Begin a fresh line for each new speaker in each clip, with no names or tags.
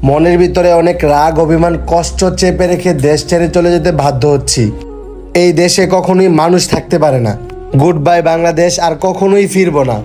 মনের ভিতরে অনেক রাগ, অভিমান, কষ্ট চেপে রেখে দেশ ছেড়ে চলে যেতে বাধ্য হচ্ছি। এই দেশে কখনোই মানুষ থাকতে পারে না। গুড বাই বাংলাদেশ, আর কখনোই ফিরবো না।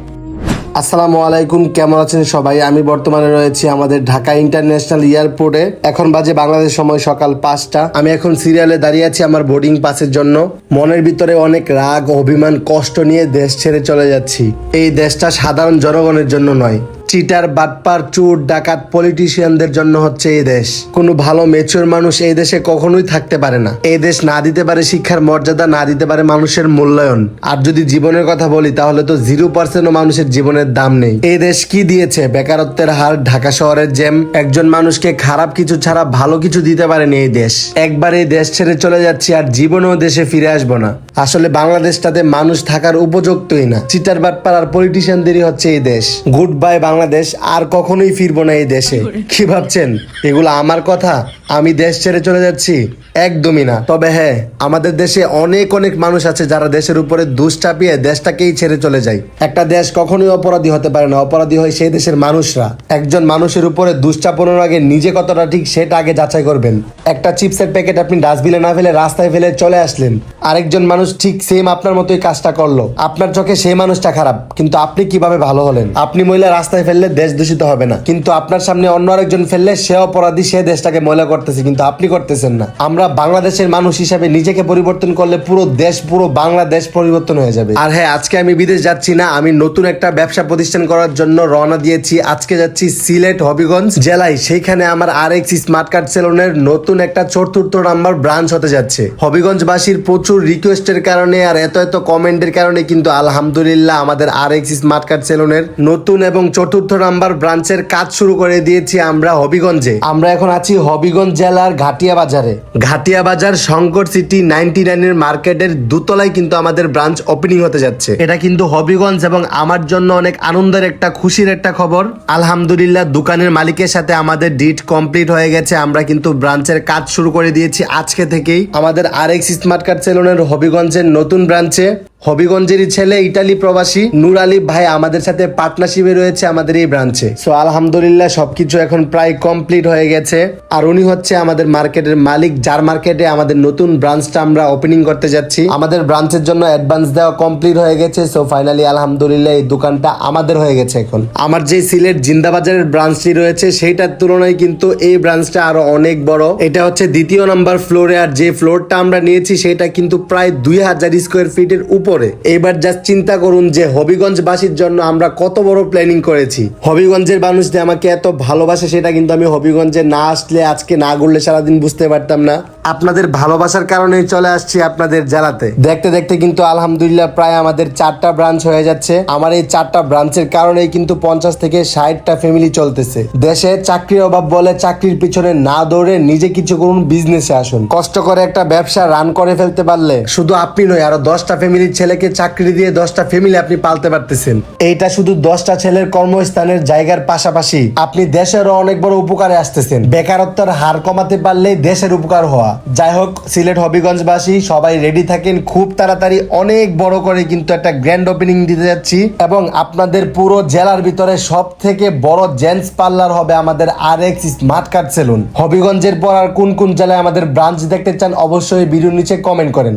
আসসালামু আলাইকুম, কেমন আছেন সবাই? আমি বর্তমানে রয়েছি আমাদের ঢাকা ইন্টারন্যাশনাল এয়ারপোর্টে। এখন বাজে বাংলাদেশ সময় সকাল 5টা। আমি এখন সিরিয়ালে দাঁড়িয়ে আছি আমার বোর্ডিং পাসের জন্য। মনের ভিতরে অনেক রাগ, অভিমান, কষ্ট নিয়ে দেশ ছেড়ে চলে যাচ্ছি। এই দেশটা সাধারণ জনগণের জন্য নয়, চিটার, বাটপার, চোর, ডাকাত, পলিটিশিয়ানদের জন্য হচ্ছে এই দেশ। কোনো ভালো মেচুর মানুষ এই দেশে কখনোই থাকতে পারে না। এই দেশ না দিতে পারে শিক্ষার মর্যাদা, না দিতে পারে মানুষের মূল্যায়ন। আর যদি জীবনের কথা বলি তাহলে তো 0% মানুষের জীবনের দাম নেই। এই দেশ কি দিয়েছে? বেকারত্বের হার, ঢাকা শহরের জ্যাম। একজন মানুষকে খারাপ কিছু ছাড়া ভালো কিছু দিতে পারেনি এই দেশ। একবার এই দেশ ছেড়ে চলে যাচ্ছি, আর জীবনেও দেশে ফিরে আসবো না। আসলে বাংলাদেশটাতে মানুষ থাকার উপযুক্তই না। চিটার, বাটপার আর পলিটিশিয়ানদেরই হচ্ছে এই দেশ। গুড বাই বাংলাদেশ, আর কখনোই ফিরবো না এই দেশে। কি ভাবছেন এগুলো আমার কথা? আমি দেশ ছেড়ে চলে যাচ্ছি? একদমই না। তবে হ্যাঁ, আমাদের দেশে অনেক অনেক মানুষ আছে যারা দেশের উপরে দোষ চাপিয়ে দেশটাকেই ছেড়ে চলে যায়। একটা দেশ কখনোই অপরাধী হতে পারে না, অপরাধী হয় সেই দেশের মানুষরা। একজন মানুষের উপরে দোষ চাপানোর আগে নিজে কতটা ঠিক সেটা আগে যাচাই করবেন। একটা চিপসের প্যাকেট আপনি ডাস্টবিনে না ফেলে রাস্তায় ফেলে চলে আসলেন, আরেকজন মানুষ ঠিক সেম আপনার মতোই কাজটা করলো। আপনার চোখে সেই মানুষটা খারাপ, কিন্তু আপনি কিভাবে ভালো হলেন? আপনি ময়লা রাস্তায় ফেললে দেশ দূষিত হবে না, কিন্তু আপনার সামনে অন্য আরেকজন ফেললে সে অপরাধী, সে দেশটাকে ময়লা করতেছে, কিন্তু আপনি করতেছেন না। আমরা বাংলাদেশের মানুষ হিসাবে নিজেকে পরিবর্তন করলে পুরো দেশ, পুরো বাংলাদেশ পরিবর্তন হয়ে যাবে। আর হ্যাঁ, আজকে আমি বিদেশ যাচ্ছি না, আমি নতুন একটা ব্যবসা প্রতিষ্ঠান করার জন্য রওনা দিয়েছি। আজকে যাচ্ছি সিলেট হবিগঞ্জ জেলায়। সেইখানে আমার RX স্মার্ট কার্ড সেলুনের নতুন একটা 4র্থ নাম্বার ব্রাঞ্চ হতে যাচ্ছে। হবিগঞ্জবাসীর প্রচুর রিকোয়েস্টের কারণে আর এত কমেন্টের কারণে কিন্তু আলহামদুলিল্লাহ আমাদের RX স্মার্ট কার্ড সেলুনের নতুন এবং 4র্থ নাম্বার ব্রাঞ্চের কাজ শুরু করে দিয়েছি আমরা হবিগঞ্জে। আমরা এখন আছি হবিগঞ্জ জেলার ঘাটিয়া বাজারে। ঘাটিয়া বাজার শঙ্কর সিটি 99 মার্কেটের দোতলায় কিন্তু আমাদের ব্রাঞ্চ ওপেনিং হতে যাচ্ছে। এটা কিন্তু হবিগঞ্জ এবং আমার জন্য অনেক আনন্দের একটা, খুশির একটা খবর। আলহামদুলিল্লাহ দোকানের মালিকের সাথে আমাদের ডিট কমপ্লিট হয়ে গেছে। আমরা কিন্তু ব্রাঞ্চের কাজ শুরু করে দিয়েছি আজকে থেকেই আমাদের RX স্মার্ট কার্ড সেলুনের হবিগঞ্জের নতুন ব্রাঞ্চে। হবিগঞ্জেরই ছেলে, ইটালি প্রবাসী নূর আলী ভাই আমাদের সাথে পার্টনারশিপে রয়েছে আমাদের এই ব্রাঞ্চে। সো আলহামদুলিল্লাহ সবকিছু এখন প্রায় কমপ্লিট হয়ে গেছে। আর উনি হচ্ছে আমাদের মার্কেটের মালিক, যার মার্কেটে আমাদের নতুন ব্রাঞ্চটা আমরা ওপেনিং করতে যাচ্ছি। আমাদের ব্রাঞ্চের জন্য অ্যাডভান্স দেওয়া কমপ্লিট হয়ে গেছে। সো ফাইনালি আলহামদুলিল্লাহ এই দোকানটা আমাদের হয়ে গেছে এখন। আমার যে সিলেট জিন্দাবাজারের ব্রাঞ্চটি রয়েছে সেইটার তুলনায় কিন্তু এই ব্রাঞ্চটা আরো অনেক বড়। এটা হচ্ছে 2য় নাম্বার ফ্লোরে, আর যে ফ্লোরটা আমরা নিয়েছি সেটা কিন্তু প্রায় 2000 স্কোয়ার ফিটের উপরে। এবার জাস্ট চিন্তা করুন যে হবিগঞ্জবাসীর জন্য আমরা কত বড় প্ল্যানিং করেছি। হবিগঞ্জের মানুষ যে আমাকে এত ভালোবাসে সেটা কিন্তু আমি হবিগঞ্জে না আসলে, আজকে না ঘুরলে সারাদিন বুঝতে পারতাম না। আপনাদের ভালোবাসার কারণেই চলে আসছি আপনাদের জেলাতে। দেখতে দেখতে কিন্তু আলহামদুলিল্লাহ প্রায় আমাদের 4টা ব্রাঞ্চ হয়ে যাচ্ছে। আমার এই 4টা ব্রাঞ্চের কারণেই কিন্তু 50 থেকে 60টা ফ্যামিলি চলতেছে। দেশে চাকরির অভাব বলে চাকরির পিছনে না দৌড়ে নিজে কিছু করুন, বিজনেসে আসুন। কষ্ট করে একটা ব্যবসা রান করে ফেলতে পারলে শুধু আপনি নয়, আরো 10টা ফ্যামিলির ছেলেকে চাকরি দিয়ে 10টা ফ্যামিলি আপনি পালতে পারতেছেন। এইটা শুধু 10টা ছেলের কর্মস্থানের জায়গার পাশাপাশি আপনি দেশেরও অনেক বড় উপকারে আসতেছেন। বেকারত্বের হার কমাতে পারলেই দেশের উপকার হওয়া। যাই হোক, সিলেট হবিগঞ্জবাসী সবাই রেডি থাকেন। খুব তাড়াতাড়ি অনেক বড় করে কিন্তু একটা গ্র্যান্ড ওপেনিং দিতে যাচ্ছি, এবং আপনাদের পুরো জেলার ভিতরে সব থেকে বড় জেন্টস পার্লার হবে আমাদের RX স্মার্ট কার্ড সেলুন। হবিগঞ্জের পর আর কোন কোন জেলায় আমাদের ব্রাঞ্চ দেখতে চান অবশ্যই ভিডিওর নিচে কমেন্ট করেন।